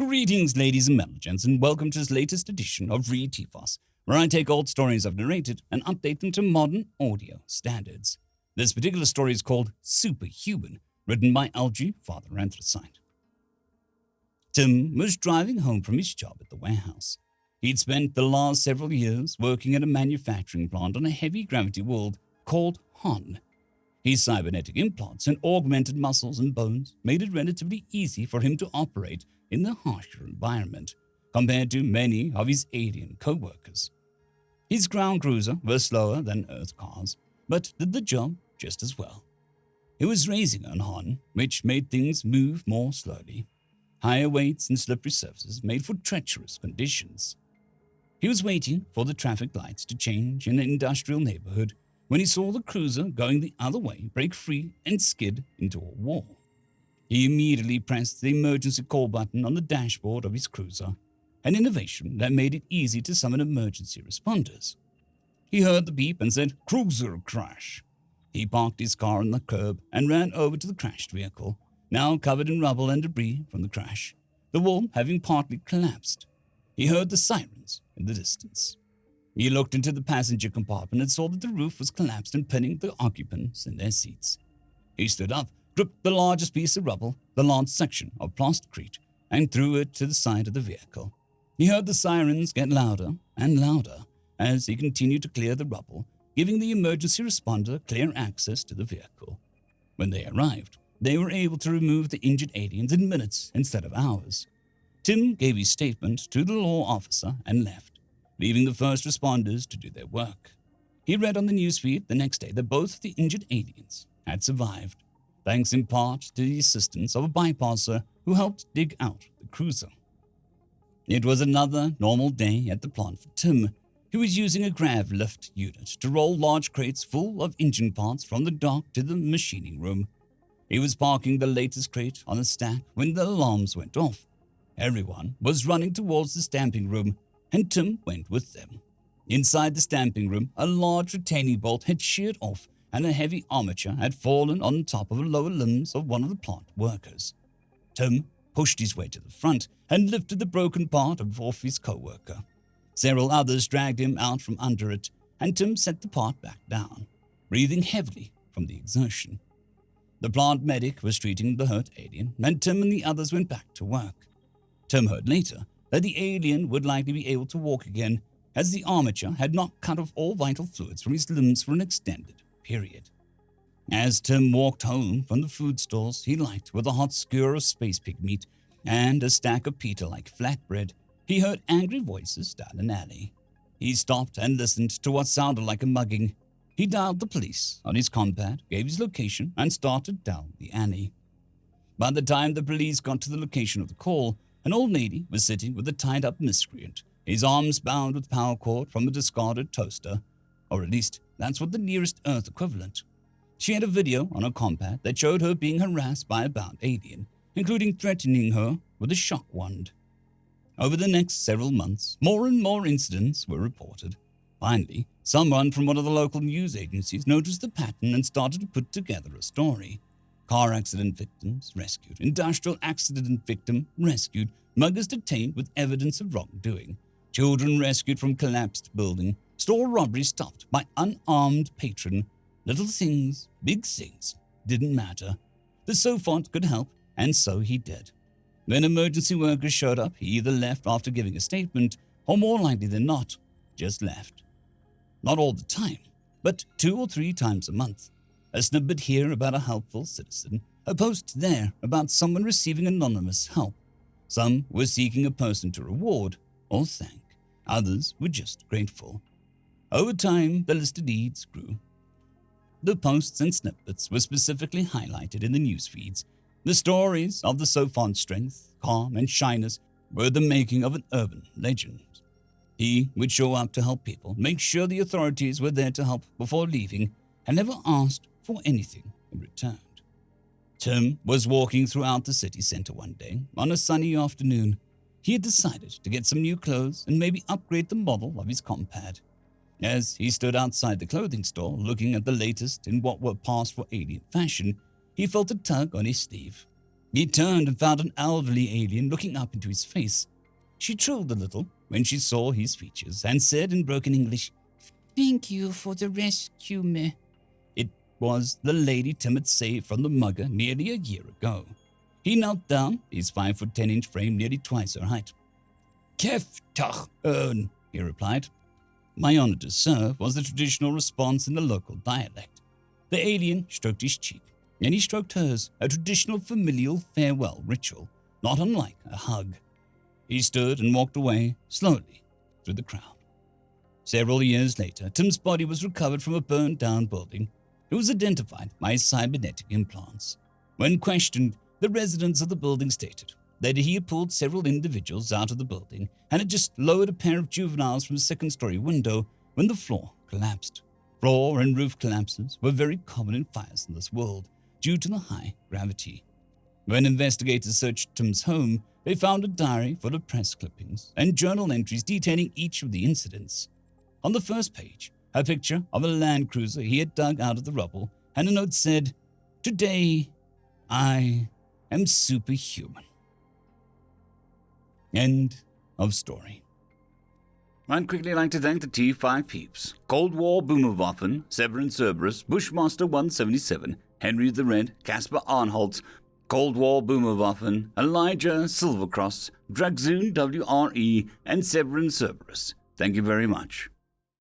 Greetings, ladies and gents, and welcome to this latest edition of RE090, where I take old stories I've narrated and update them to modern audio standards. This particular story is called Superhuman, written by LgFatherAnthrocite. Tim was driving home from his job at the warehouse. He'd spent the last several years working at a manufacturing plant on a heavy gravity world called HON. His cybernetic implants and augmented muscles and bones made it relatively easy for him to operate in the harsher environment, compared to many of his alien co-workers. His ground cruiser was slower than Earth cars, but did the job just as well. It was racing on HON, which made things move more slowly. Higher weights and slippery surfaces made for treacherous conditions. He was waiting for the traffic lights to change in an industrial neighborhood when he saw the cruiser going the other way break free and skid into a wall. He immediately pressed the emergency call button on the dashboard of his cruiser, an innovation that made it easy to summon emergency responders. He heard the beep and said, "Cruiser crash." He parked his car on the curb and ran over to the crashed vehicle, now covered in rubble and debris from the crash, the wall having partly collapsed. He heard the sirens in the distance. He looked into the passenger compartment and saw that the roof was collapsed and pinning the occupants in their seats. He stood up, gripped the largest piece of rubble, the large section of plasticrete, and threw it to the side of the vehicle. He heard the sirens get louder and louder as he continued to clear the rubble, giving the emergency responder clear access to the vehicle. When they arrived, they were able to remove the injured aliens in minutes instead of hours. Tim gave his statement to the law officer and left, leaving the first responders to do their work. He read on the newsfeed the next day that both of the injured aliens had survived, thanks in part to the assistance of a bypasser who helped dig out the cruiser. It was another normal day at the plant for Tim, who was using a grav lift unit to roll large crates full of engine parts from the dock to the machining room. He was parking the latest crate on a stack when the alarms went off. Everyone was running towards the stamping room, and Tim went with them. Inside the stamping room, a large retaining bolt had sheared off and a heavy armature had fallen on top of the lower limbs of one of the plant workers. Tim pushed his way to the front and lifted the broken part off his co-worker. Several others dragged him out from under it, and Tim set the part back down, breathing heavily from the exertion. The plant medic was treating the hurt alien, and Tim and the others went back to work. Tim heard later that the alien would likely be able to walk again, as the armature had not cut off all vital fluids from his limbs for an extended period. As Tim walked home from the food stalls he liked with a hot skewer of space pig meat and a stack of pita-like flatbread, he heard angry voices down an alley. He stopped and listened to what sounded like a mugging. He dialed the police on his compad, gave his location, and started down the alley. By the time the police got to the location of the call, an old lady was sitting with a tied-up miscreant, his arms bound with power cord from a discarded toaster, or at least that's what the nearest Earth equivalent. She had a video on her compad that showed her being harassed by a bound alien, including threatening her with a shock wand. Over the next several months, more and more incidents were reported. Finally, someone from one of the local news agencies noticed the pattern and started to put together a story. Car accident victims rescued, industrial accident victim rescued, muggers detained with evidence of wrongdoing, children rescued from collapsed building, store robbery stopped by unarmed patron. Little things, big things, didn't matter. The Sofont could help, and so he did. When emergency workers showed up, he either left after giving a statement, or more likely than not, just left. Not all the time, but 2 or 3 times a month. A snippet here about a helpful citizen, a post there about someone receiving anonymous help. Some were seeking a person to reward or thank. Others were just grateful. Over time, the list of deeds grew. The posts and snippets were specifically highlighted in the news feeds. The stories of the Sofont's strength, calm, and shyness were the making of an urban legend. He would show up to help people, make sure the authorities were there to help before leaving, and never asked for anything in return. Tim was walking throughout the city center one day on a sunny afternoon. He had decided to get some new clothes and maybe upgrade the model of his compad. As he stood outside the clothing store looking at the latest in what were passed for alien fashion, he felt a tug on his sleeve. He turned and found an elderly alien looking up into his face. She trilled a little when she saw his features and said in broken English, "Thank you for the rescue me." It was the lady Tim had saved from the mugger nearly a year ago. He knelt down, his 5'10" frame nearly twice her height. "Kef tach ern," he replied. "My honor to serve," was the traditional response in the local dialect. The alien stroked his cheek, and he stroked hers, a traditional familial farewell ritual, not unlike a hug. He stood and walked away, slowly, through the crowd. Several years later, Tim's body was recovered from a burned-down building. It was identified by his cybernetic implants. When questioned, the residents of the building stated that he had pulled several individuals out of the building and had just lowered a pair of juveniles from a second-story window when the floor collapsed. Floor and roof collapses were very common in fires in this world due to the high gravity. When investigators searched Tim's home, they found a diary full of press clippings and journal entries detailing each of the incidents. On the first page, a picture of a Land Cruiser he had dug out of the rubble, and a note said, "Today, I am superhuman." End of story. I'd quickly like to thank the T5 peeps: Cold War Boomerwaffen, Severin Cerberus, Bushmaster 177, Henry the Red, Caspar Arnholtz, Cold War Boomerwaffen, Elijah Silvercross, Dragzoon WRE, and Severin Cerberus. Thank you very much.